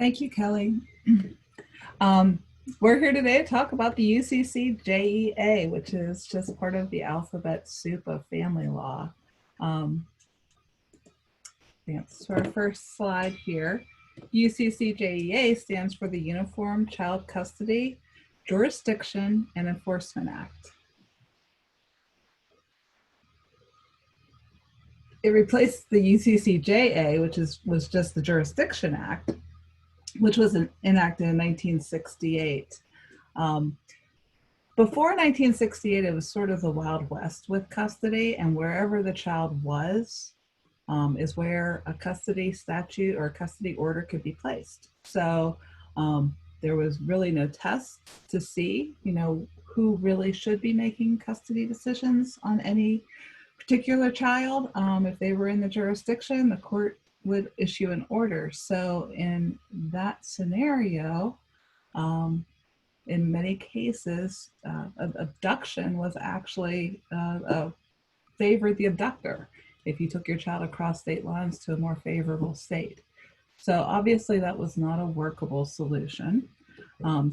Thank you, Kelly. Um, we're here today to talk about the UCCJEA, which is just part of the alphabet soup of family law. So our first slide here. UCCJEA stands for the Uniform Child Custody, Jurisdiction, and Enforcement Act. It replaced the UCCJA, which was just the Jurisdiction Act, which was enacted in 1968. Before 1968, it was sort of the Wild West with custody, and wherever the child was is where a custody statute or a custody order could be placed. So there was really no test to see, who really should be making custody decisions on any particular child. If they were in the jurisdiction, the court would issue an order. So in that scenario, in many cases, abduction was actually favored the abductor if you took your child across state lines to a more favorable state. So obviously that was not a workable solution.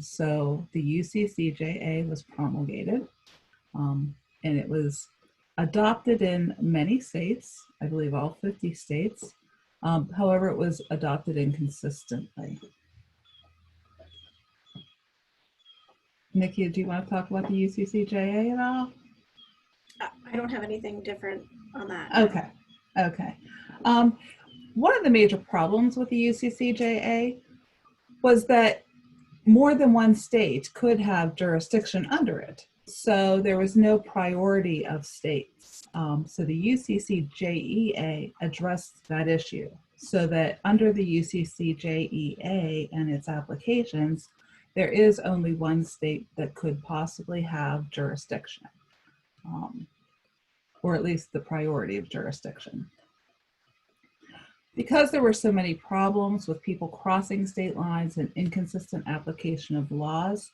So the UCCJA was promulgated, and it was adopted in many states, I believe all 50 states. However, it was adopted inconsistently. Nikki, do you want to talk about the UCCJA at all? I don't have anything different on that. Okay. One of the major problems with the UCCJA was that more than one state could have jurisdiction under it. So there was no priority of states. So the UCCJEA addressed that issue so that under the UCCJEA and its applications, there is only one state that could possibly have jurisdiction, or at least the priority of jurisdiction. Because there were so many problems with people crossing state lines and inconsistent application of laws,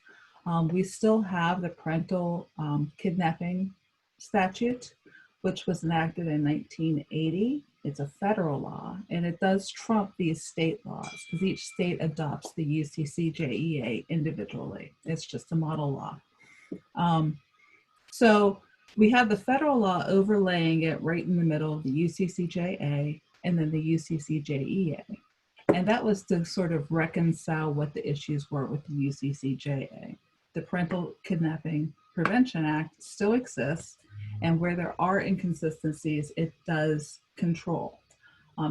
we still have the Parental Kidnapping statute, which was enacted in 1980. It's a federal law, and it does trump these state laws because each state adopts the UCCJEA individually. It's just a model law. So we have the federal law overlaying it right in the middle of the UCCJA and then the UCCJEA. And that was to sort of reconcile what the issues were with the UCCJA. The Parental Kidnapping Prevention Act still exists, and where there are inconsistencies, it does control.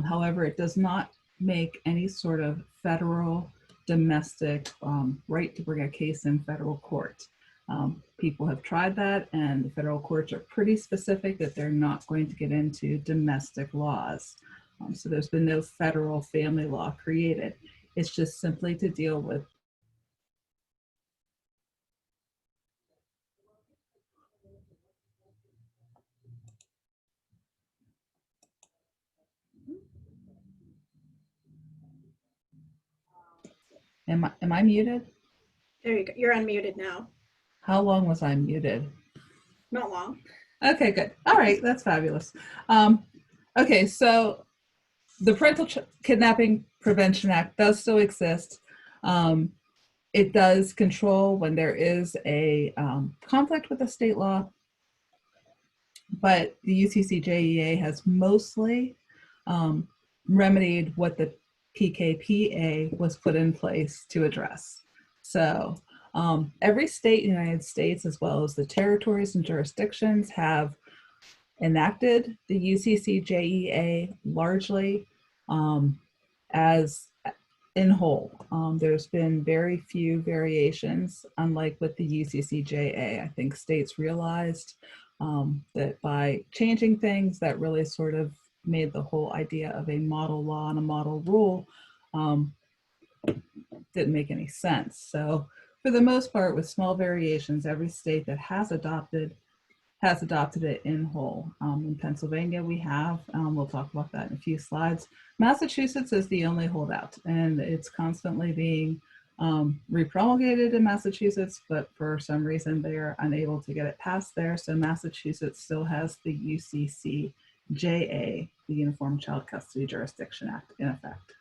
However, it does not make any sort of federal domestic right to bring a case in federal court. People have tried that, and the federal courts are pretty specific that they're not going to get into domestic laws. So there's been no federal family law created. It's just simply to deal with Am I muted? There you go. You're unmuted now. How long was I muted? Not long. Okay, good. All right, that's fabulous. Okay, so the Parental Kidnapping Prevention Act does still exist. It does control when there is a conflict with a state law, but the UCCJEA has mostly remedied what the PKPA was put in place to address. So every state in the United States, as well as the territories and jurisdictions, have enacted the UCCJEA largely as in whole. There's been very few variations, unlike with the UCCJA. I think states realized that by changing things, that really sort of made the whole idea of a model law and a model rule didn't make any sense. So for the most part, with small variations, every state that has adopted it in whole. In Pennsylvania, we have, we'll talk about that in a few slides. Massachusetts is the only holdout, and it's constantly being repromulgated in Massachusetts, but for some reason they are unable to get it passed there. So Massachusetts still has the UCCJA, the Uniform Child Custody Jurisdiction Act, in effect.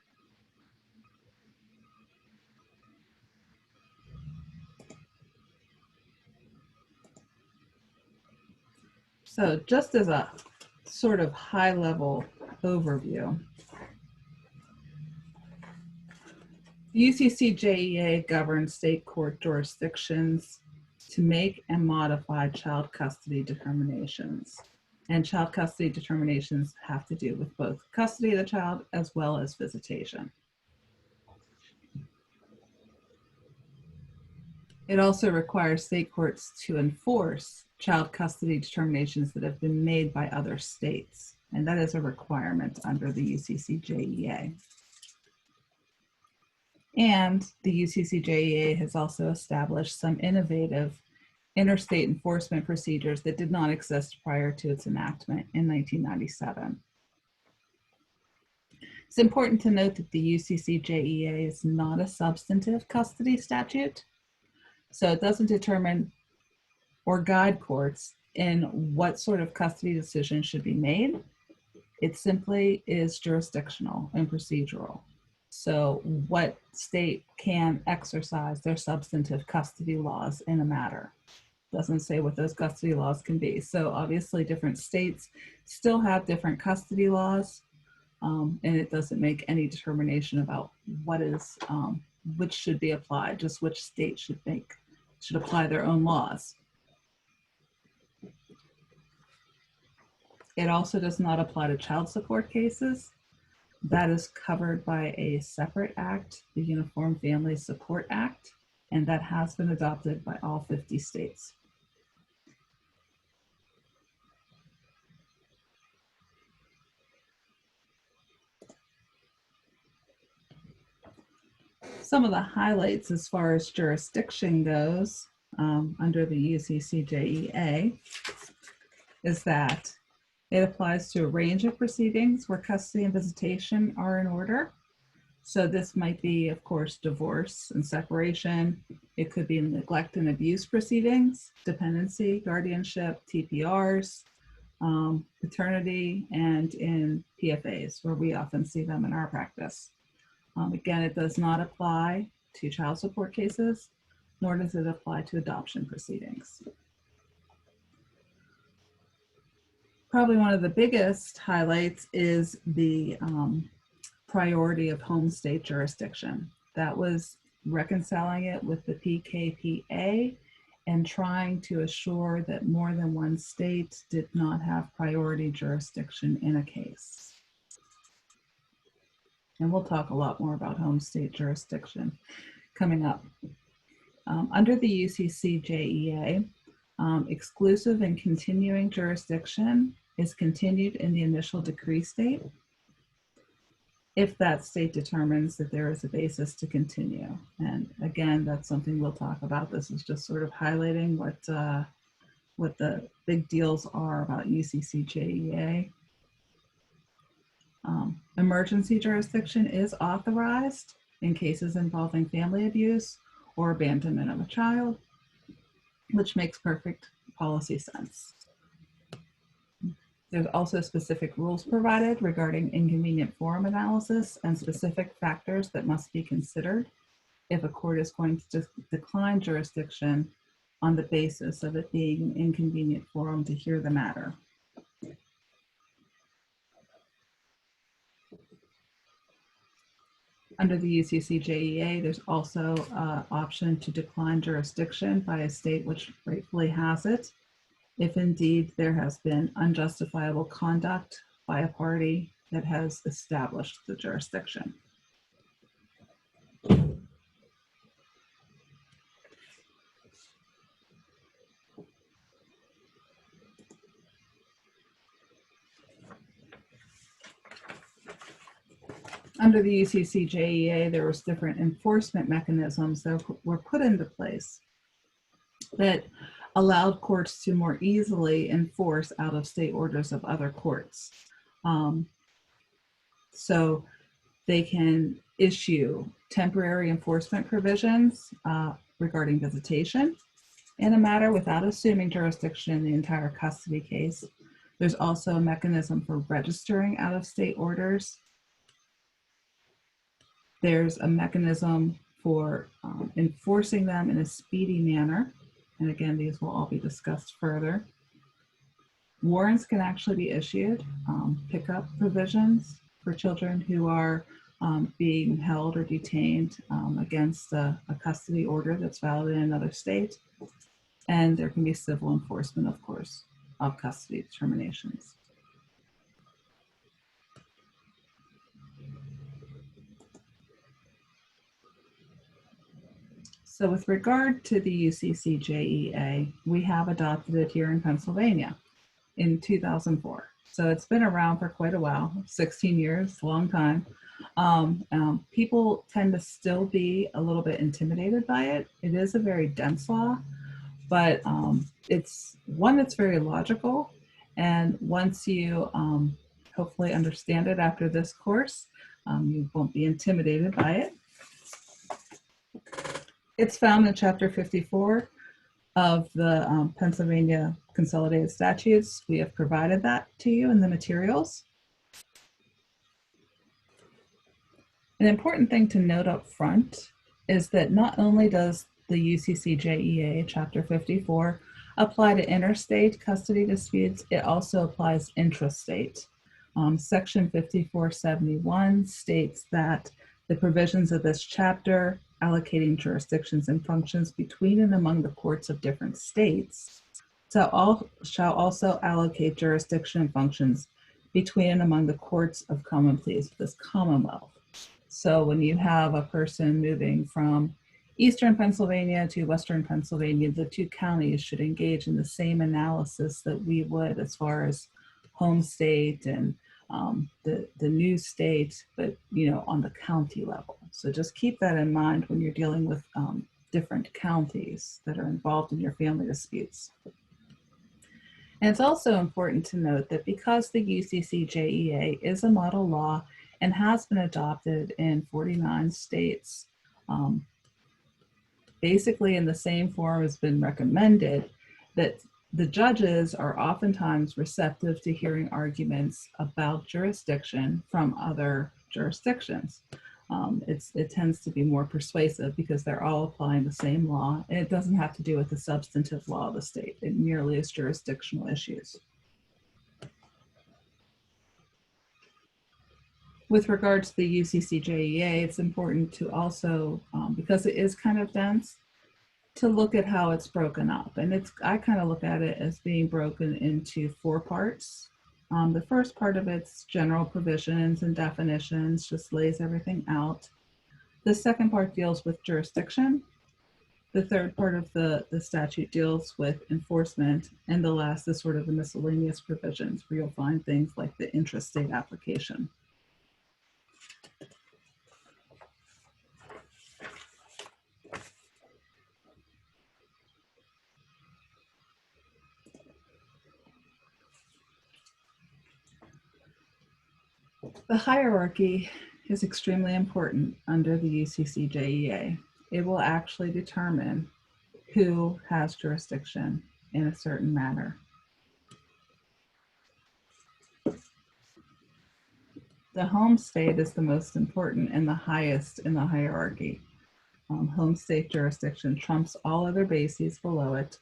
So just as a sort of high-level overview, UCCJEA governs state court jurisdictions to make and modify child custody determinations. And child custody determinations have to do with both custody of the child as well as visitation. It also requires state courts to enforce child custody determinations that have been made by other states, and that is a requirement under the UCCJEA. And the UCCJEA has also established some innovative interstate enforcement procedures that did not exist prior to its enactment in 1997. It's important to note that the UCCJEA is not a substantive custody statute, so it doesn't determine or guide courts in what sort of custody decision should be made. It simply is jurisdictional and procedural. So what state can exercise their substantive custody laws in a matter. Doesn't say what those custody laws can be. So obviously different states still have different custody laws, and it doesn't make any determination about what is, which should be applied, just which state should apply their own laws. It also does not apply to child support cases. That is covered by a separate act, the Uniform Family Support Act, and that has been adopted by all 50 states. Some of the highlights as far as jurisdiction goes under the UCCJEA is that it applies to a range of proceedings where custody and visitation are in order. So this might be, of course, divorce and separation. It could be neglect and abuse proceedings, dependency, guardianship, TPRs, paternity, and in PFAs, where we often see them in our practice. Again, it does not apply to child support cases, nor does it apply to adoption proceedings. Probably one of the biggest highlights is the priority of home state jurisdiction. That was reconciling it with the PKPA and trying to assure that more than one state did not have priority jurisdiction in a case. And we'll talk a lot more about home state jurisdiction coming up. Under the UCCJEA, exclusive and continuing jurisdiction is continued in the initial decree state if that state determines that there is a basis to continue. And again, that's something we'll talk about. This is just sort of highlighting what the big deals are about UCCJEA. Emergency jurisdiction is authorized in cases involving family abuse or abandonment of a child, which makes perfect policy sense. There's also specific rules provided regarding inconvenient forum analysis and specific factors that must be considered if a court is going to decline jurisdiction on the basis of it being an inconvenient forum to hear the matter. Under the UCCJEA, there's also an option to decline jurisdiction by a state which rightfully has it, if indeed there has been unjustifiable conduct by a party that has established the jurisdiction. Under the UCCJEA, there was different enforcement mechanisms that were put into place that allowed courts to more easily enforce out-of-state orders of other courts. So they can issue temporary enforcement provisions regarding visitation in a matter without assuming jurisdiction in the entire custody case. There's also a mechanism for registering out-of-state orders. There's a mechanism for enforcing them in a speedy manner. And again, these will all be discussed further. Warrants can actually be issued, pickup provisions for children who are being held or detained against a custody order that's valid in another state. And there can be civil enforcement, of course, of custody determinations. So with regard to the UCCJEA, we have adopted it here in Pennsylvania in 2004. So it's been around for quite a while, 16 years, long time. People tend to still be a little bit intimidated by it. It is a very dense law, but it's one that's very logical. And once you hopefully understand it after this course, you won't be intimidated by it. It's found in Chapter 54 of the Pennsylvania Consolidated Statutes. We have provided that to you in the materials. An important thing to note up front is that not only does the UCCJEA Chapter 54 apply to interstate custody disputes, it also applies intrastate. Section 5471 states that the provisions of this chapter allocating jurisdictions and functions between and among the courts of different states shall also allocate jurisdiction and functions between and among the courts of common pleas of this Commonwealth. So when you have a person moving from Eastern Pennsylvania to Western Pennsylvania, the two counties should engage in the same analysis that we would as far as home state and the new state, but on the county level. So just keep that in mind when you're dealing with different counties that are involved in your family disputes. And it's also important to note that because the UCCJEA is a model law and has been adopted in 49 states, basically in the same form has been recommended, that the judges are oftentimes receptive to hearing arguments about jurisdiction from other jurisdictions. It tends to be more persuasive because they're all applying the same law, and it doesn't have to do with the substantive law of the state. It merely is jurisdictional issues. With regard to the UCCJEA, it's important to also, because it is kind of dense, to look at how it's broken up. And I kind of look at it as being broken into 4 parts. The first part of it's general provisions and definitions, just lays everything out. The second part deals with jurisdiction. The third part of the statute deals with enforcement. And the last is sort of the miscellaneous provisions, where you'll find things like the intrastate application. The hierarchy is extremely important under the UCCJEA. It will actually determine who has jurisdiction in a certain manner. The home state is the most important and the highest in the hierarchy. Home state jurisdiction trumps all other bases below it.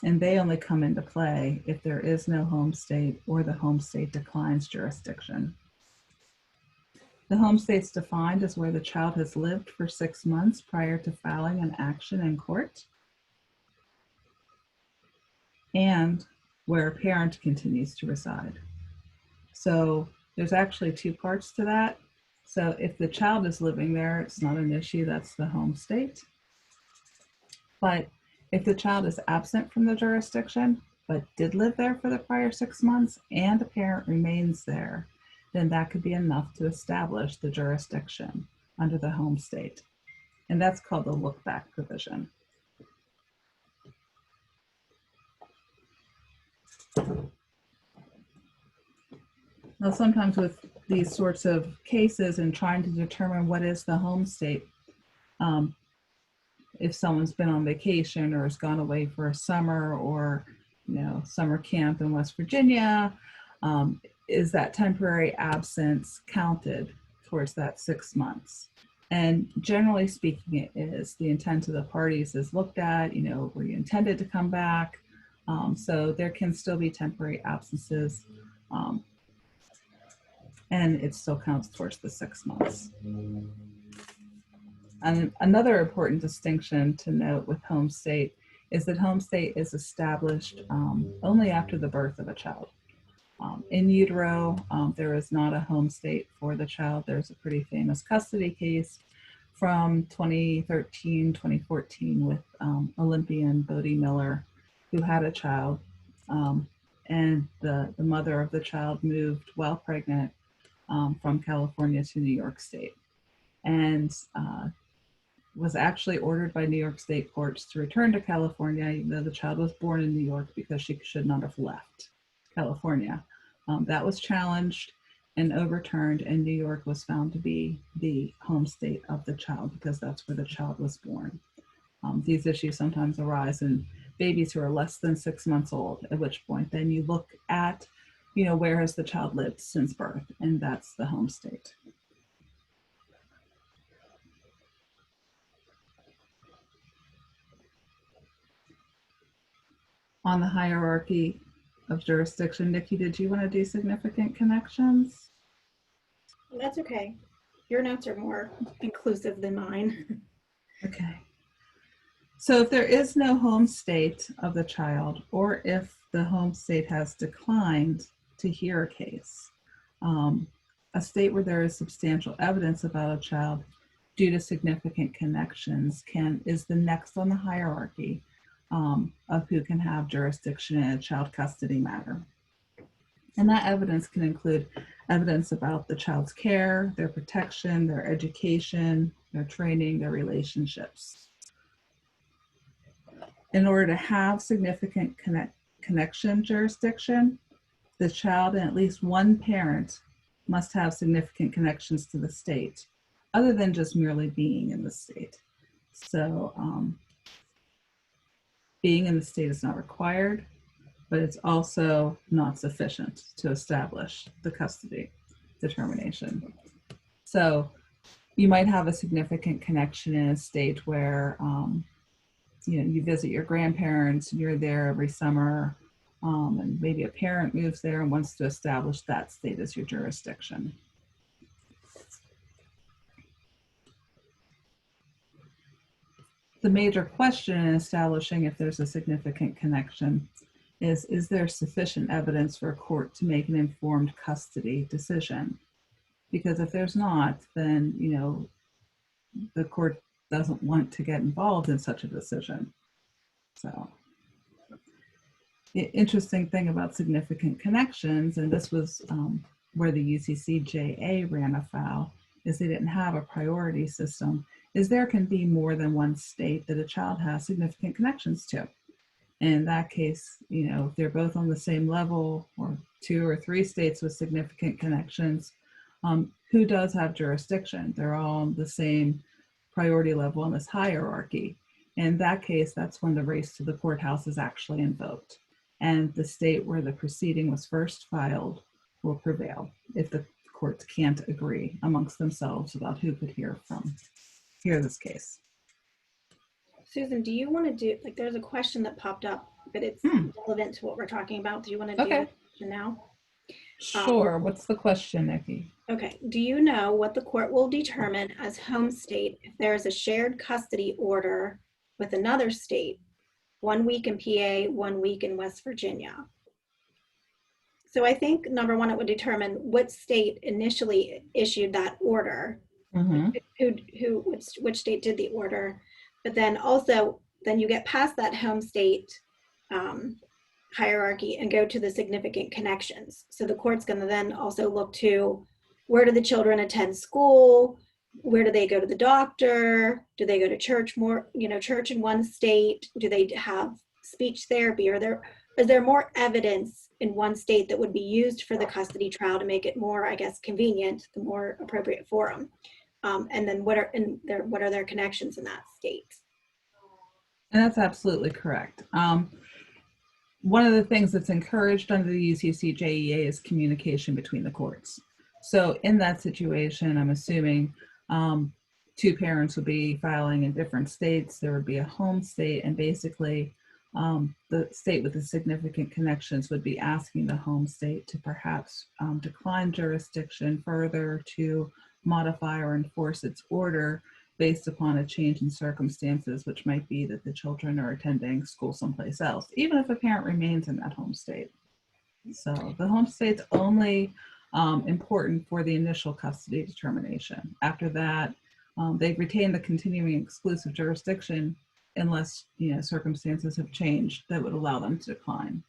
And they only come into play if there is no home state or the home state declines jurisdiction. The home state is defined as where the child has lived for 6 months prior to filing an action in court, and where a parent continues to reside. So there's actually 2 parts to that. So if the child is living there, it's not an issue, that's the home state. But if the child is absent from the jurisdiction, but did live there for the prior 6 months and a parent remains there, then that could be enough to establish the jurisdiction under the home state. And that's called the look back provision. Now, sometimes with these sorts of cases and trying to determine what is the home state, if someone's been on vacation or has gone away for a summer or summer camp in West Virginia, is that temporary absence counted towards that 6 months? And generally speaking, it is. The intent of the parties is looked at, were you intended to come back? So there can still be temporary absences, and it still counts towards the 6 months. And another important distinction to note with home state is that home state is established only after the birth of a child. In utero, there is not a home state for the child. There's a pretty famous custody case from 2013, 2014 with Olympian Bodie Miller, who had a child, and the mother of the child moved while pregnant from California to New York State, and was actually ordered by New York State courts to return to California, even though the child was born in New York, because she should not have left California. That was challenged and overturned, and New York was found to be the home state of the child because that's where the child was born. These issues sometimes arise in babies who are less than 6 months old, at which point then you look at, where has the child lived since birth, and that's the home state. On the hierarchy of jurisdiction, Nikki, did you want to do significant connections? That's okay. Your notes are more inclusive than mine. Okay. So if there is no home state of the child, or if the home state has declined to hear a case, a state where there is substantial evidence about a child due to significant connections is the next on the hierarchy of who can have jurisdiction in a child custody matter. And that evidence can include evidence about the child's care, their protection, their education, their training, their relationships. In order to have significant connection jurisdiction, the child and at least one parent must have significant connections to the state, other than just merely being in the state. So being in the state is not required, but it's also not sufficient to establish the custody determination. So you might have a significant connection in a state where you visit your grandparents and you're there every summer, and maybe a parent moves there and wants to establish that state as your jurisdiction. The major question in establishing if there's a significant connection is there sufficient evidence for a court to make an informed custody decision? Because if there's not, then the court doesn't want to get involved in such a decision. So the interesting thing about significant connections, and this was where the UCCJEA ran afoul, is they didn't have a priority system, is there can be more than one state that a child has significant connections to. And in that case, if they're both on the same level, or 2 or 3 states with significant connections, who does have jurisdiction? They're all on the same priority level on this hierarchy. In that case, that's when the race to the courthouse is actually invoked. And the state where the proceeding was first filed will prevail if the courts can't agree amongst themselves about who could hear this case. Susan, do you want to do, there's a question that popped up, but it's relevant to what we're talking about. Do you want to do the question now? Sure. What's the question, Nikki? Okay. Do you know what the court will determine as home state if there is a shared custody order with another state, 1 week in PA, 1 week in West Virginia? So I think, number one, it would determine what state initially issued that order, which state did the order, but then also, then you get past that home state hierarchy and go to the significant connections. So the court's going to then also look to, where do the children attend school? Where do they go to the doctor? Do they go to church church in one state? Do they have speech therapy? Is there more evidence in one state that would be used for the custody trial to make it more, I guess, convenient, the more appropriate forum? And then what are their connections in that state? And that's absolutely correct. One of the things that's encouraged under the UCCJEA is communication between the courts. So in that situation, I'm assuming 2 parents would be filing in different states. There would be a home state, and basically the state with the significant connections would be asking the home state to perhaps decline jurisdiction further, to modify or enforce its order based upon a change in circumstances, which might be that the children are attending school someplace else, even if a parent remains in that home state. So the home state's only important for the initial custody determination. After that, they retain the continuing exclusive jurisdiction unless circumstances have changed that would allow them to decline.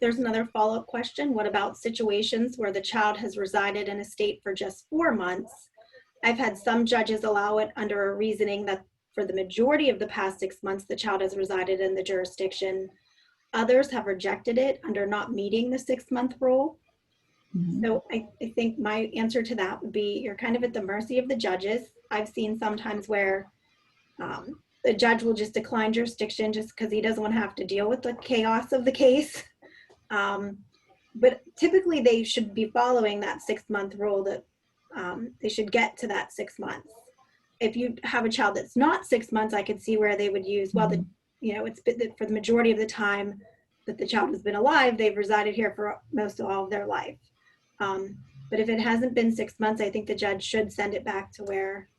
There's another follow-up question. What about situations where the child has resided in a state for just 4 months? I've had some judges allow it under a reasoning that for the majority of the past 6 months, the child has resided in the jurisdiction. Others have rejected it under not meeting the 6-month rule. So I think my answer to that would be, you're kind of at the mercy of the judges. I've seen sometimes where the judge will just decline jurisdiction just because he doesn't want to have to deal with the chaos of the case. But typically they should be following that 6-month rule, that they should get to that 6 months. If you have a child that's not 6 months, I could see where they would use, well, it's been for the majority of the time that the child has been alive, they've resided here for most of all of their life. But if it hasn't been 6 months, I think the judge should send it back to where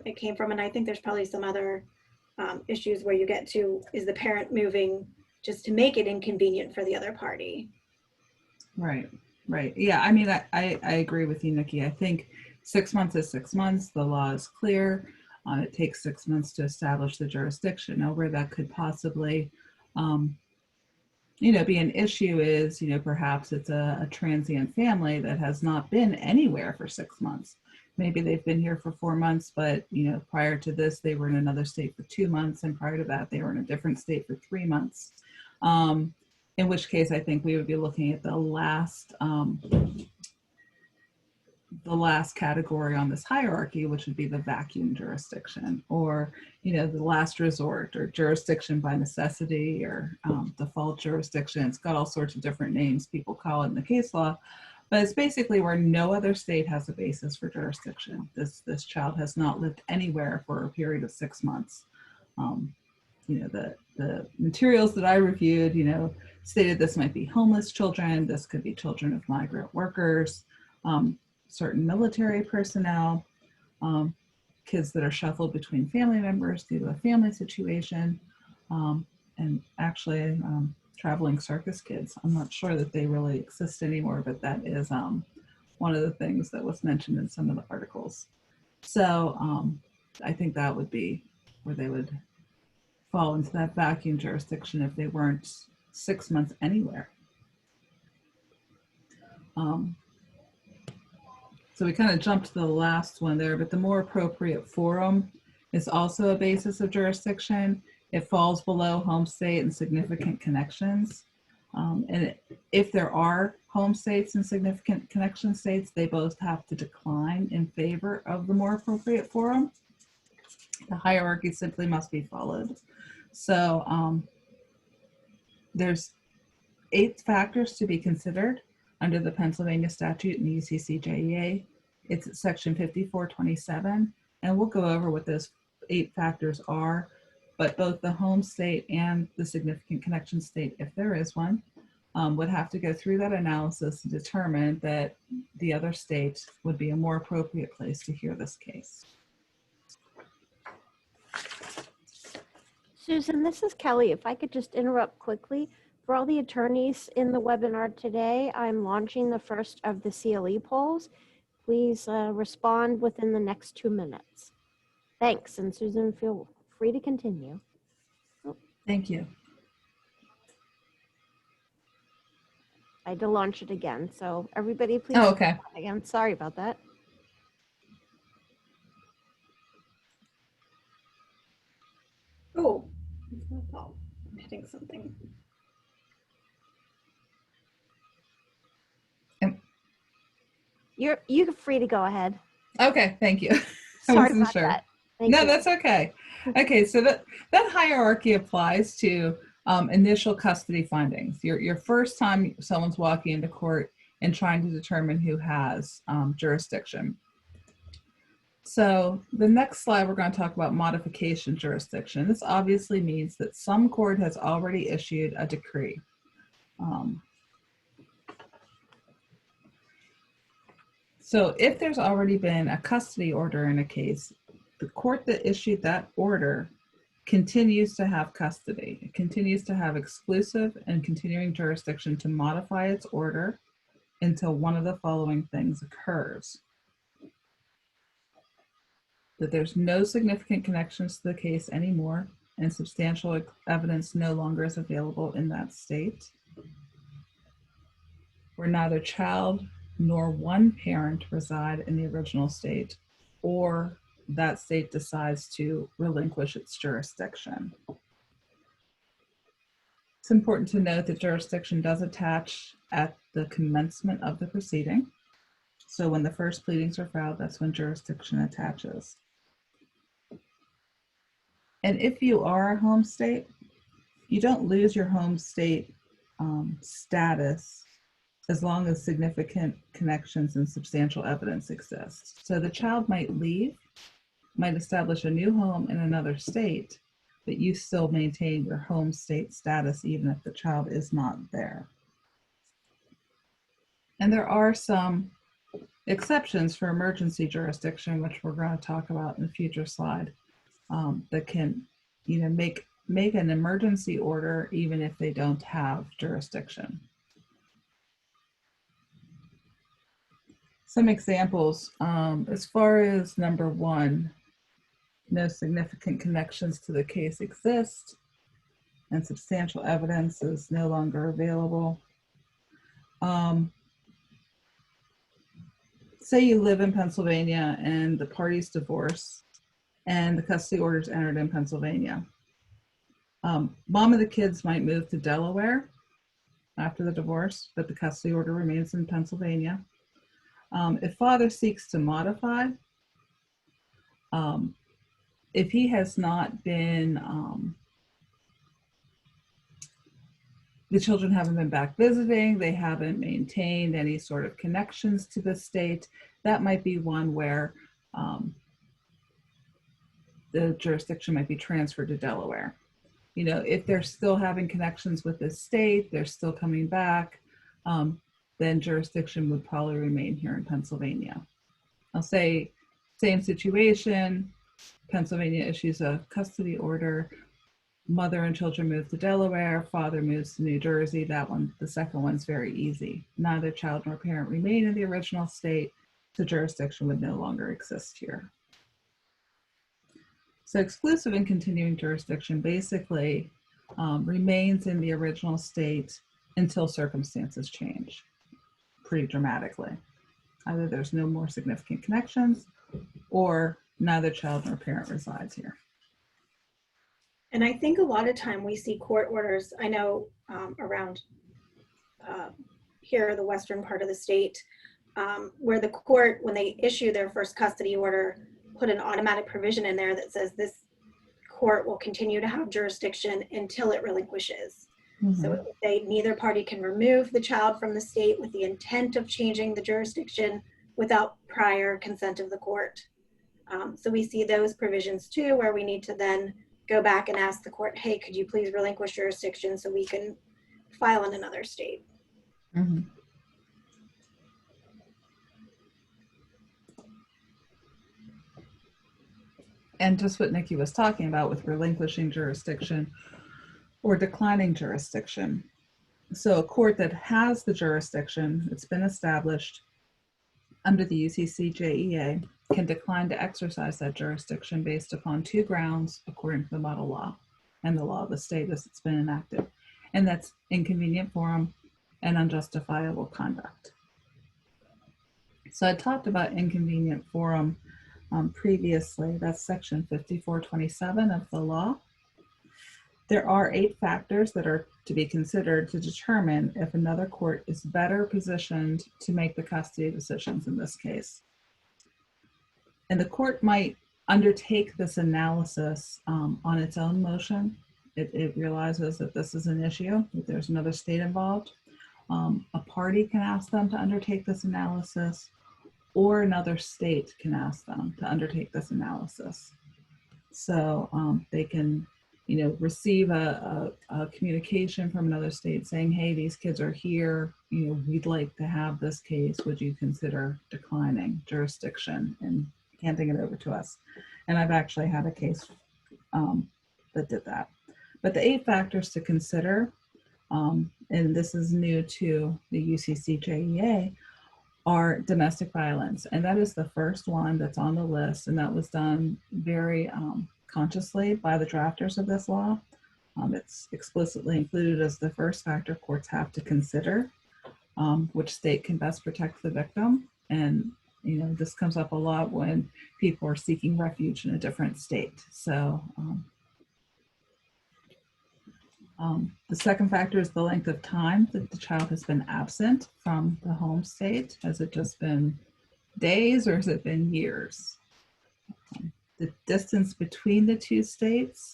it came from. And I think there's probably some other issues where you get to, is the parent moving just to make it inconvenient for the other party? Right. Yeah, I mean, I agree with you, Nikki. I think 6 months is 6 months. The law is clear. It takes 6 months to establish the jurisdiction. Now, where that could possibly be an issue is, perhaps it's a transient family that has not been anywhere for 6 months. Maybe they've been here for 4 months, but, prior to this, they were in another state for 2 months. And prior to that, they were in a different state for 3 months. In which case, I think we would be looking at the last category on this hierarchy, which would be the vacuum jurisdiction, or the last resort, or jurisdiction by necessity, or default jurisdiction. It's got all sorts of different names people call it in the case law, but it's basically where no other state has a basis for jurisdiction. This child has not lived anywhere for a period of 6 months. The materials that I reviewed, stated this might be homeless children, this could be children of migrant workers, certain military personnel, kids that are shuffled between family members due to a family situation, and actually traveling circus kids. I'm not sure that they really exist anymore, but that is one of the things that was mentioned in some of the articles. So I think that would be where they would fall into that vacuum jurisdiction if they weren't 6 months anywhere. So we kind of jumped to the last one there, but the more appropriate forum is also a basis of jurisdiction. It falls below home state and significant connections. And if there are home states and significant connection states, they both have to decline in favor of the more appropriate forum. The hierarchy simply must be followed. So there's 8 factors to be considered under the Pennsylvania statute and the UCCJEA. It's at section 5427, and we'll go over what those 8 factors are, but both the home state and the significant connection state, if there is one, would have to go through that analysis to determine that the other state would be a more appropriate place to hear this case. Susan, this is Kelly. If I could just interrupt quickly. For all the attorneys in the webinar today, I'm launching the first of the CLE polls. Please respond within the next 2 minutes. Thanks, and Susan, feel free to continue. Thank you. I had to launch it again, so everybody please. Oh, okay. I'm sorry about that. Oh, I'm hitting something. You're free to go ahead. Okay, thank you. Sorry about that. No, that's okay. Okay, so that hierarchy applies to initial custody findings. Your first time someone's walking into court and trying to determine who has jurisdiction. So the next slide, we're going to talk about modification jurisdiction. This obviously means that some court has already issued a decree. So if there's already been a custody order in a case, the court that issued that order continues to have custody. It continues to have exclusive and continuing jurisdiction to modify its order until one of the following things occurs: that there's no significant connections to the case anymore, and substantial evidence no longer is available in that state, where neither child nor one parent reside in the original state, or that state decides to relinquish its jurisdiction. It's important to note that jurisdiction does attach at the commencement of the proceeding. So when the first pleadings are filed, that's when jurisdiction attaches. And if you are a home state, you don't lose your home state status as long as significant connections and substantial evidence exist. So the child might leave, might establish a new home in another state, but you still maintain your home state status even if the child is not there. And there are some exceptions for emergency jurisdiction, which we're going to talk about in a future slide, that can make an emergency order even if they don't have jurisdiction. Some examples, as far as number one, no significant connections to the case exist and substantial evidence is no longer available. Say you live in Pennsylvania and the parties divorce and the custody order is entered in Pennsylvania. Mom of the kids might move to Delaware after the divorce, but the custody order remains in Pennsylvania. If father seeks to modify, if he has not been, the children haven't been back visiting, they haven't maintained any sort of connections to the state, that might be one where the jurisdiction might be transferred to Delaware. If they're still having connections with the state, they're still coming back, then jurisdiction would probably remain here in Pennsylvania. I'll say same situation, Pennsylvania issues a custody order, mother and children move to Delaware, father moves to New Jersey. That one, the second one's very easy. Neither child nor parent remain in the original state, so jurisdiction would no longer exist here. So exclusive and continuing jurisdiction basically remains in the original state until circumstances change pretty dramatically. Either there's no more significant connections or neither child nor parent resides here. And I think a lot of time we see court orders, I know around here, the western part of the state, where the court, when they issue their first custody order, put an automatic provision in there that says this court will continue to have jurisdiction until it relinquishes. Mm-hmm. So neither party can remove the child from the state with the intent of changing the jurisdiction without prior consent of the court. So we see those provisions too, where we need to then go back and ask the court, hey, could you please relinquish jurisdiction so we can file in another state? Mm-hmm. And just what Nikki was talking about with relinquishing jurisdiction or declining jurisdiction. So a court that has the jurisdiction, it's been established under the UCCJEA, can decline to exercise that jurisdiction based upon two grounds according to the model law and the law of the state as it's been enacted. And that's inconvenient forum and unjustifiable conduct. So I talked about inconvenient forum previously. That's section 5427 of the law. There are 8 factors that are to be considered to determine if another court is better positioned to make the custody decisions in this case. And the court might undertake this analysis on its own motion. It realizes that this is an issue, that there's another state involved. A party can ask them to undertake this analysis, or another state can ask them to undertake this analysis. So they can, receive a communication from another state saying, hey, these kids are here, we'd like to have this case. Would you consider declining jurisdiction and handing it over to us? And I've actually had a case that did that. But the 8 factors to consider, and this is new to the UCCJEA, are domestic violence. And that is the first one that's on the list. And that was done very consciously by the drafters of this law. It's explicitly included as the first factor courts have to consider, which state can best protect the victim. And, this comes up a lot when people are seeking refuge in a different state. So the second factor is the length of time that the child has been absent from the home state. Has it just been days or has it been years? The distance between the 2 states,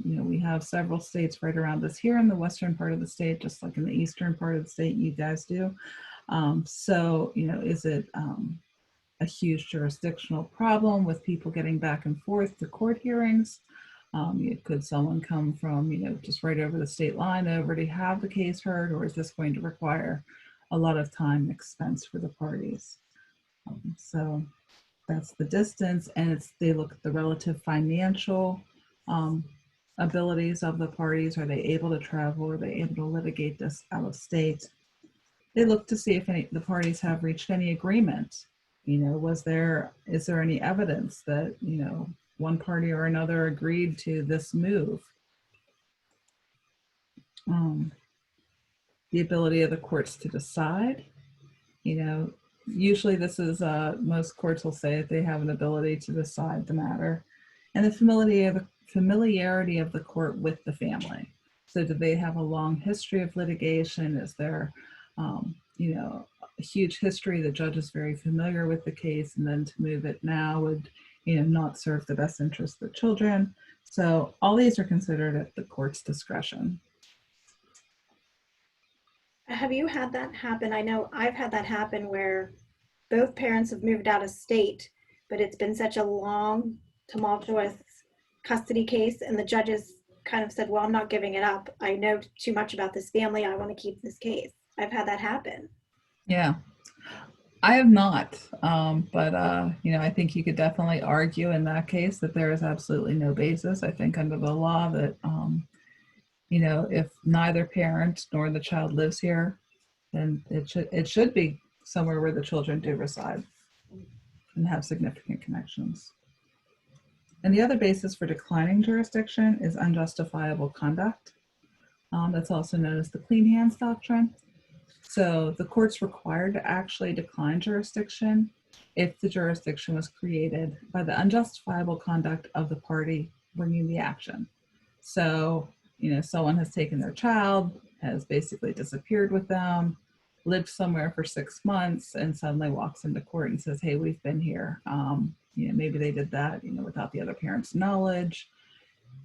we have several states right around us here in the western part of the state, just like in the eastern part of the state you guys do. So, is it a huge jurisdictional problem with people getting back and forth to court hearings? Could someone come from, just right over the state line over to have the case heard, or is this going to require a lot of time and expense for the parties? So that's the distance, and they look at the relative financial abilities of the parties. Are they able to travel? Are they able to litigate this out of state? They look to see if the parties have reached any agreement. Is there any evidence that, one party or another agreed to this move? The ability of the courts to decide. Usually this is, most courts will say that they have an ability to decide the matter. And the familiarity of the court with the family. So do they have a long history of litigation? Is there, a huge history? The judge is very familiar with the case, and then to move it now would, not serve the best interest of the children. So all these are considered at the court's discretion. Have you had that happen? I know I've had that happen where both parents have moved out of state, but it's been such a long, tumultuous custody case, and the judges kind of said, well, I'm not giving it up. I know too much about this family. I want to keep this case. I've had that happen. Yeah. I have not, but I think you could definitely argue in that case that there is absolutely no basis. I think under the law that, if neither parent nor the child lives here, then it should be somewhere where the children do reside and have significant connections. And the other basis for declining jurisdiction is unjustifiable conduct. That's also known as the clean hands doctrine. So the court's required to actually decline jurisdiction if the jurisdiction was created by the unjustifiable conduct of the party bringing the action. So, someone has taken their child, has basically disappeared with them, lived somewhere for 6 months, and suddenly walks into court and says, hey, we've been here. Maybe they did that, without the other parent's knowledge,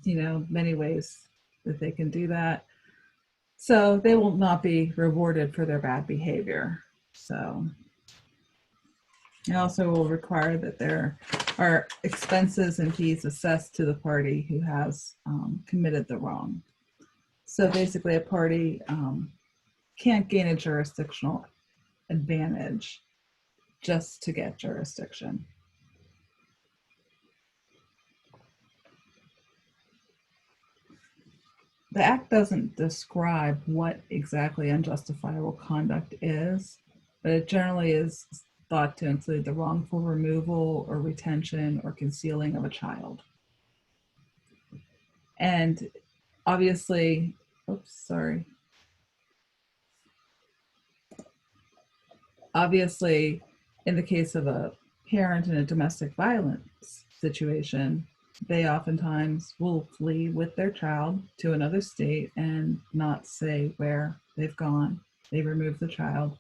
many ways that they can do that. So they will not be rewarded for their bad behavior. So it also will require that there are expenses and fees assessed to the party who has committed the wrong. So basically a party can't gain a jurisdictional advantage just to get jurisdiction. The Act doesn't describe what exactly unjustifiable conduct is, but it generally is thought to include the wrongful removal or retention or concealing of a child. And obviously, obviously, in the case of a parent in a domestic violence situation, they oftentimes will flee with their child to another state and not say where they've gone. They remove the child.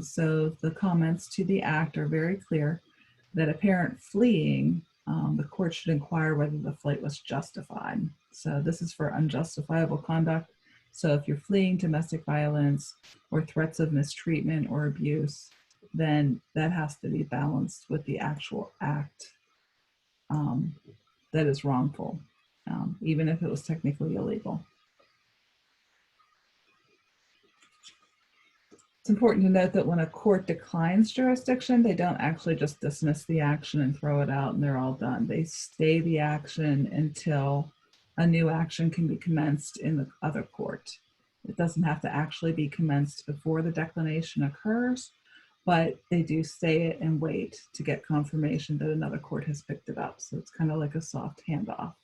So the comments to the Act are very clear that a parent fleeing, the court should inquire whether the flight was justified. So this is for unjustifiable conduct. So if you're fleeing domestic violence or threats of mistreatment or abuse, then that has to be balanced with the actual act that is wrongful, even if it was technically illegal. It's important to note that when a court declines jurisdiction, they don't actually just dismiss the action and throw it out and they're all done. They stay the action until a new action can be commenced in the other court. It doesn't have to actually be commenced before the declination occurs, but they do stay it and wait to get confirmation that another court has picked it up. So it's kind of like a soft handoff.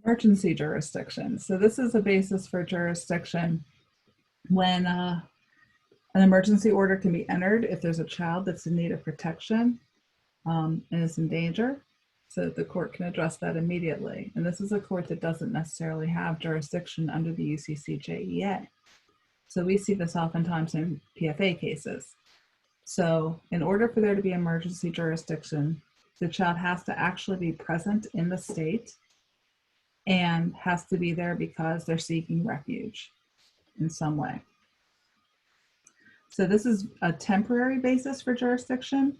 Emergency jurisdiction. So this is a basis for jurisdiction when an emergency order can be entered if there's a child that's in need of protection and is in danger, so that the court can address that immediately. And this is a court that doesn't necessarily have jurisdiction under the UCCJEA. So we see this oftentimes in PFA cases. So in order for there to be emergency jurisdiction, the child has to actually be present in the state and has to be there because they're seeking refuge in some way. So this is a temporary basis for jurisdiction,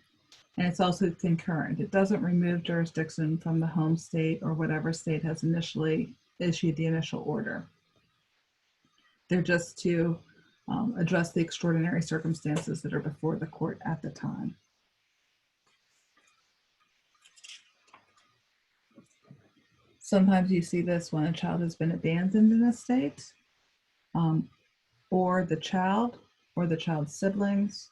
and it's also concurrent. It doesn't remove jurisdiction from the home state or whatever state has initially issued the initial order. They're just to address the extraordinary circumstances that are before the court at the time. Sometimes you see this when a child has been abandoned in a state, or the child or the child's siblings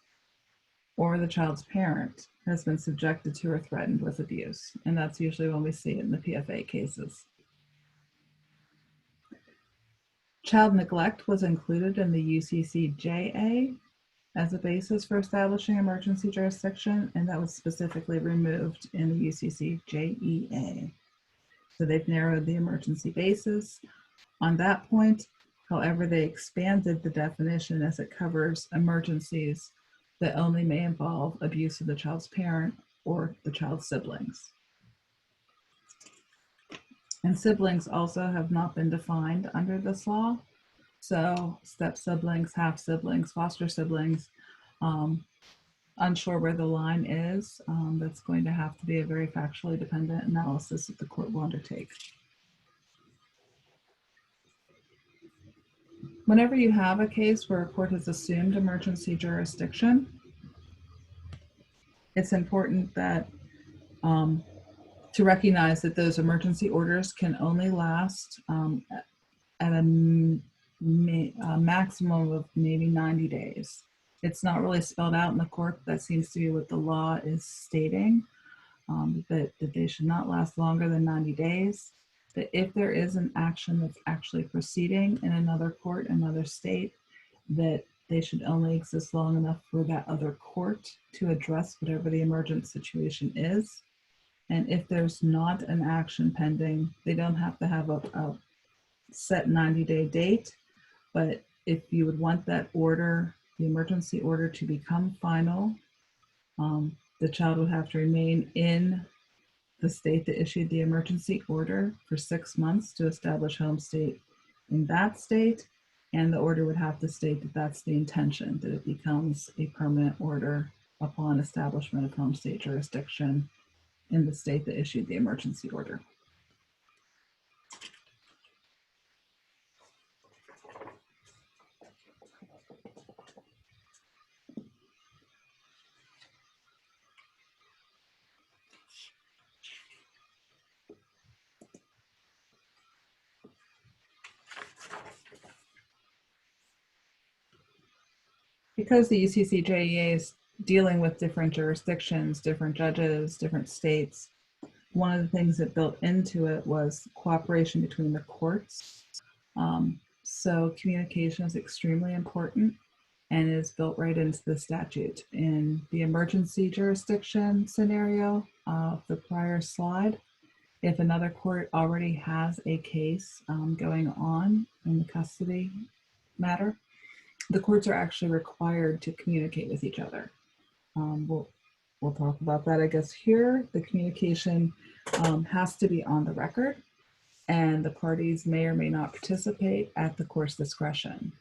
or the child's parent has been subjected to or threatened with abuse. And that's usually when we see it in the PFA cases. Child neglect was included in the UCCJEA as a basis for establishing emergency jurisdiction, and that was specifically removed in the UCCJEA. So they've narrowed the emergency basis on that point. However, they expanded the definition as it covers emergencies that only may involve abuse of the child's parent or the child's siblings. And siblings also have not been defined under this law. So step siblings, half siblings, foster siblings, unsure where the line is. That's going to have to be a very factually dependent analysis that the court will undertake. Whenever you have a case where a court has assumed emergency jurisdiction, it's important that to recognize that those emergency orders can only last at a maximum of maybe 90 days. It's not really spelled out in the court. That seems to be what the law is stating, that they should not last longer than 90 days. That if there is an action that's actually proceeding in another court, another state, that they should only exist long enough for that other court to address whatever the emergent situation is. And if there's not an action pending, they don't have to have a set 90-day date. But if you would want that order, the emergency order, to become final, the child would have to remain in the state that issued the emergency order for 6 months to establish home state in that state, and the order would have to state that that's the intention, that it becomes a permanent order upon establishment of home state jurisdiction in the state that issued the emergency order. Because the UCCJEA is dealing with different jurisdictions, different judges, different states, one of the things that built into it was cooperation between the courts. So communication is extremely important and is built right into the statute. In the emergency jurisdiction scenario of the prior slide, if another court already has a case going on in the custody matter, the courts are actually required to communicate with each other. Well, we'll talk about that, I guess. Here, the communication has to be on the record, and the parties may or may not participate at the court's discretion.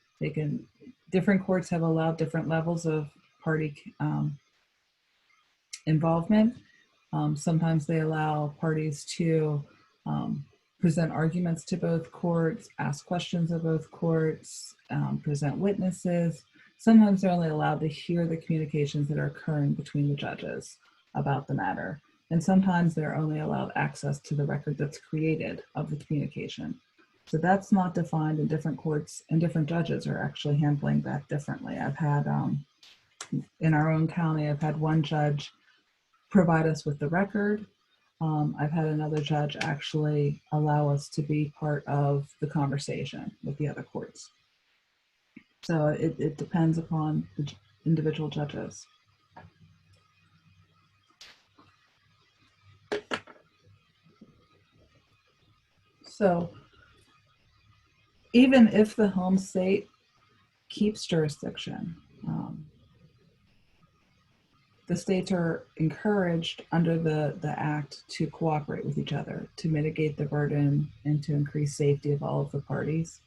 Different courts have allowed different levels of party involvement. Sometimes they allow parties to present arguments to both courts, ask questions of both courts, present witnesses. Sometimes they're only allowed to hear the communications that are occurring between the judges about the matter. And sometimes they're only allowed access to the record that's created of the communication. So that's not defined in different courts, and different judges are actually handling that differently. I've had, in our own county, I've had one judge provide us with the record. I've had another judge actually allow us to be part of the conversation with the other courts. So it depends upon the individual judges. So even if the home state keeps jurisdiction, the states are encouraged under the act to cooperate with each other to mitigate the burden and to increase safety of all of the parties.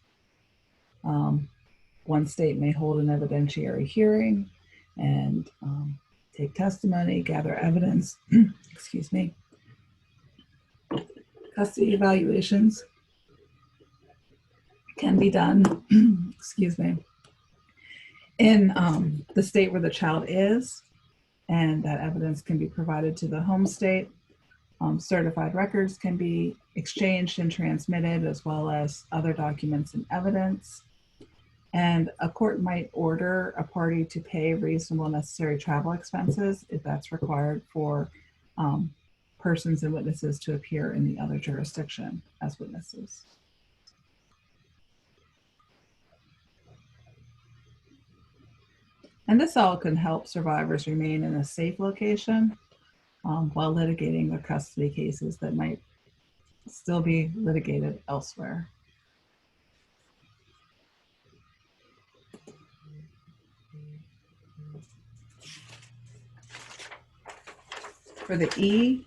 One state may hold an evidentiary hearing and take testimony, gather evidence, excuse me. Custody evaluations can be done, excuse me, in the state where the child is, and that evidence can be provided to the home state. Certified records can be exchanged and transmitted, as well as other documents and evidence. And a court might order a party to pay reasonable necessary travel expenses if that's required for persons and witnesses to appear in the other jurisdiction as witnesses. And this all can help survivors remain in a safe location while litigating their custody cases that might still be litigated elsewhere. For the E,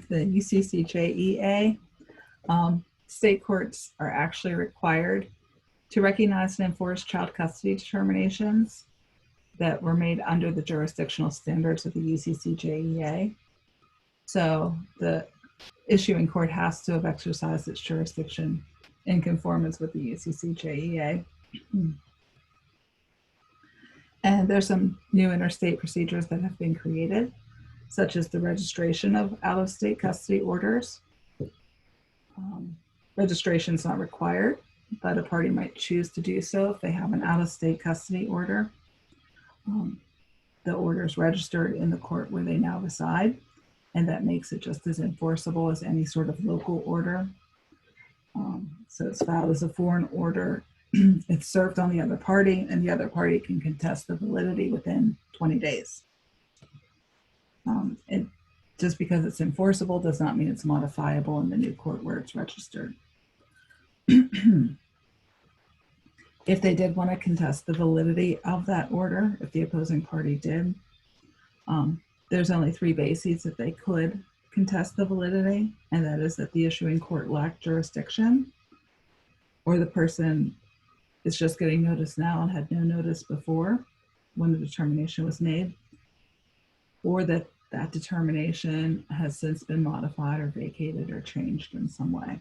the UCCJEA, state courts are actually required to recognize and enforce child custody determinations that were made under the jurisdictional standards of the UCCJEA. So the issuing court has to have exercised its jurisdiction in conformance with the UCCJEA. And there's some new interstate procedures that have been created, such as the registration of out-of-state custody orders. Registration is not required, but a party might choose to do so if they have an out-of-state custody order. The order is registered in the court where they now reside, and that makes it just as enforceable as any sort of local order. So it's filed as a foreign order. It's served on the other party, and the other party can contest the validity within 20 days. Just because it's enforceable does not mean it's modifiable in the new court where it's registered. If they did want to contest the validity of that order, if the opposing party did, there's only 3 bases that they could contest the validity, and that is that the issuing court lacked jurisdiction, or the person is just getting notice now and had no notice before when the determination was made, or that that determination has since been modified or vacated or changed in some way.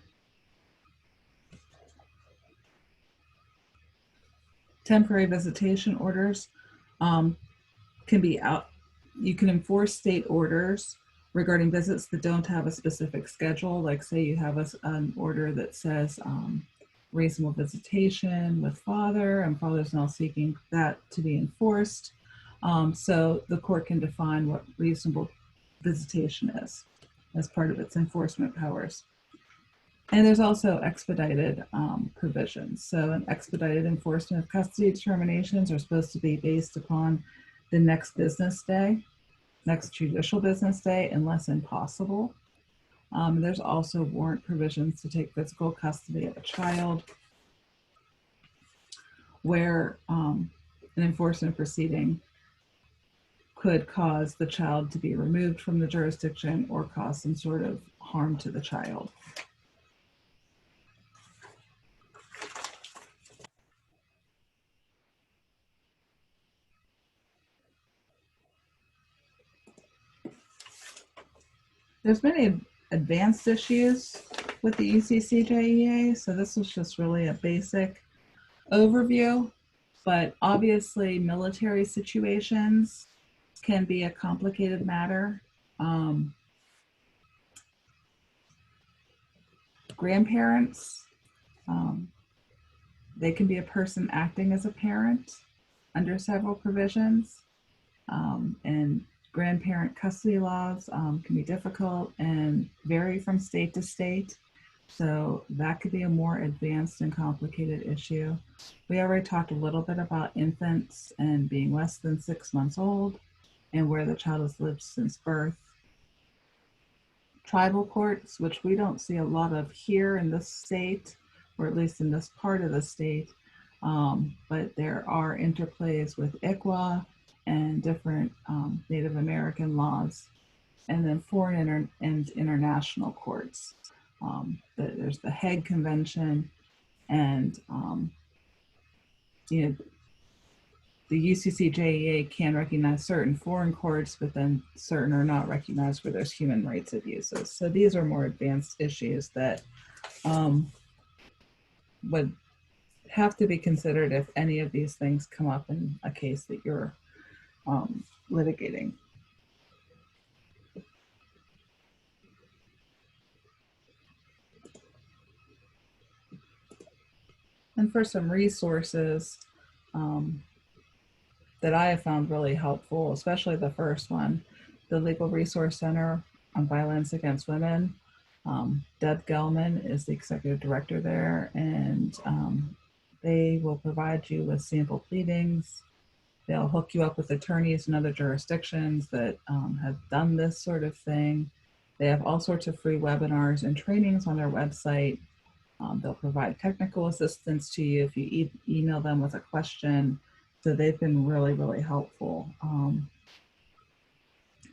Temporary visitation orders can be out. You can enforce state orders regarding visits that don't have a specific schedule. Like say you have an order that says reasonable visitation with father, and father's now seeking that to be enforced. So the court can define what reasonable visitation is as part of its enforcement powers. And there's also expedited provisions. So an expedited enforcement of custody determinations are supposed to be based upon the next business day, next judicial business day, unless impossible. There's also warrant provisions to take physical custody of a child where an enforcement proceeding could cause the child to be removed from the jurisdiction or cause some sort of harm to the child. There's many advanced issues with the UCCJEA, so this was just really a basic overview, but obviously military situations can be a complicated matter. Grandparents, they can be a person acting as a parent under several provisions, and grandparent custody laws can be difficult and vary from state to state. So that could be a more advanced and complicated issue. We already talked a little bit about infants and being less than 6 months old and where the child has lived since birth. Tribal courts, which we don't see a lot of here in this state, or at least in this part of the state, but there are interplays with ICWA and different Native American laws, and then foreign and international courts. There's the Hague Convention, and the UCCJEA can recognize certain foreign courts, but then certain are not recognized where there's human rights abuses. So these are more advanced issues that would have to be considered if any of these things come up in a case that you're litigating. And for some resources that I have found really helpful, especially the first one, the Legal Resource Center on Violence Against Women. Deb Gelman is the executive director there, and they will provide you with sample pleadings. They'll hook you up with attorneys in other jurisdictions that have done this sort of thing. They have all sorts of free webinars and trainings on their website. They'll provide technical assistance to you if you email them with a question. So they've been really, really helpful.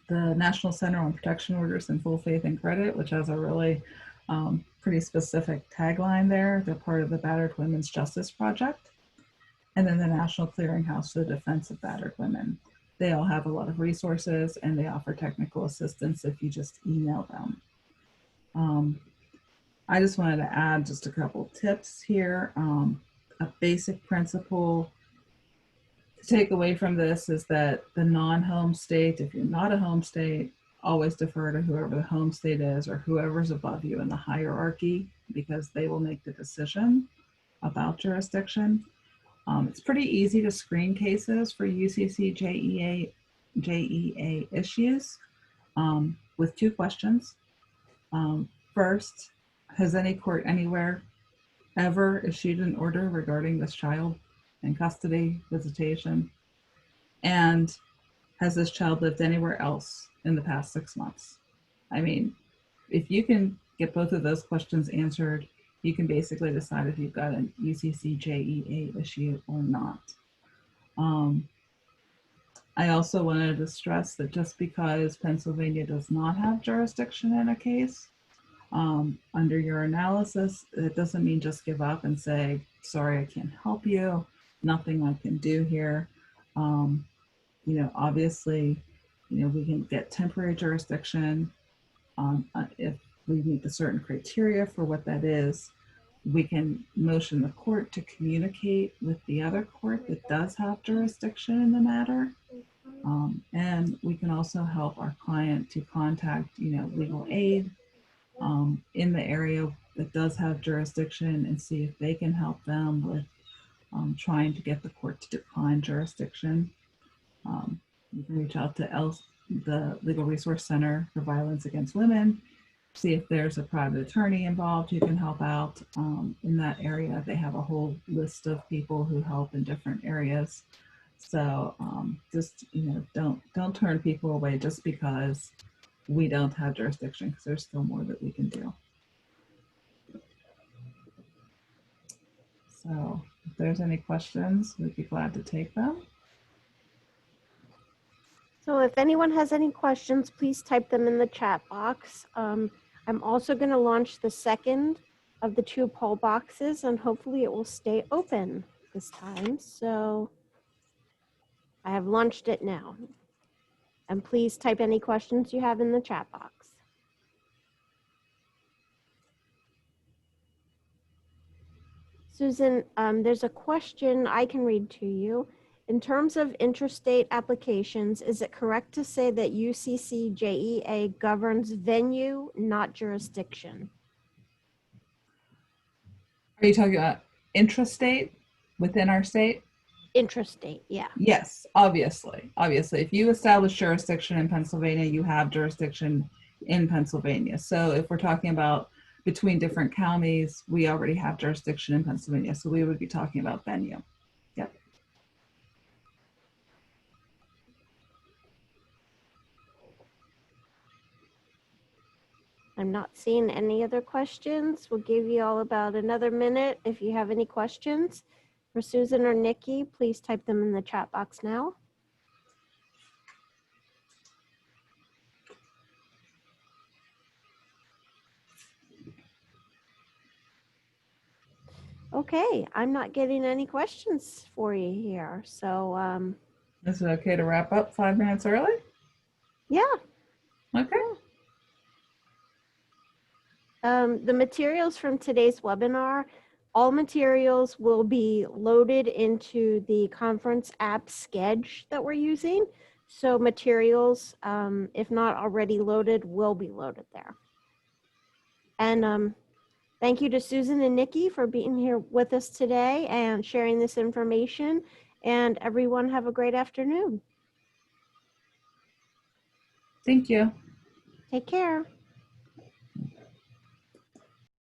The National Center on Protection Orders in Full Faith and Credit, which has a really pretty specific tagline there. They're part of the Battered Women's Justice Project. And then the National Clearinghouse for the Defense of Battered Women. They all have a lot of resources, and they offer technical assistance if you just email them. I just wanted to add just a couple tips here. A basic principle to take away from this is that the non-home state, if you're not a home state, always defer to whoever the home state is or whoever's above you in the hierarchy, because they will make the decision about jurisdiction. It's pretty easy to screen cases for UCCJEA issues with 2 questions. First, has any court anywhere ever issued an order regarding this child in custody, visitation? And has this child lived anywhere else in the past 6 months? I mean, if you can get both of those questions answered, you can basically decide if you've got an UCCJEA issue or not. I also wanted to stress that just because Pennsylvania does not have jurisdiction in a case, under your analysis, it doesn't mean just give up and say, sorry, I can't help you, nothing I can do here. Obviously, we can get temporary jurisdiction if we meet the certain criteria for what that is. We can motion the court to communicate with the other court that does have jurisdiction in the matter. And we can also help our client to contact, legal aid in the area that does have jurisdiction and see if they can help them with trying to get the court to decline jurisdiction. You can reach out to the Legal Resource Center for Violence Against Women, see if there's a private attorney involved who can help out in that area. They have a whole list of people who help in different areas. So just, don't turn people away just because we don't have jurisdiction, because there's still more that we can do. So if there's any questions, we'd be glad to take them. So if anyone has any questions, please type them in the chat box. I'm also going to launch the second of the 2 poll boxes, and hopefully it will stay open this time. So I have launched it now. And please type any questions you have in the chat box. Susan, there's a question I can read to you. In terms of interstate applications, is it correct to say that UCCJEA governs venue, not jurisdiction? Are you talking about intrastate within our state? Intrastate, yeah. Yes, obviously. Obviously, if you establish jurisdiction in Pennsylvania, you have jurisdiction in Pennsylvania. So if we're talking about between different counties, we already have jurisdiction in Pennsylvania. So we would be talking about venue. Yep. I'm not seeing any other questions. We'll give you all about another minute. If you have any questions for Susan or Nikki, please type them in the chat box now. Okay, I'm not getting any questions for you here. So, is it okay to wrap up 5 minutes early? Yeah. Okay. The materials from today's webinar, all materials will be loaded into the conference app Schedule that we're using. So materials, if not already loaded, will be loaded there. And thank you to Susan and Nikki for being here with us today and sharing this information. And everyone have a great afternoon. Thank you. Take care.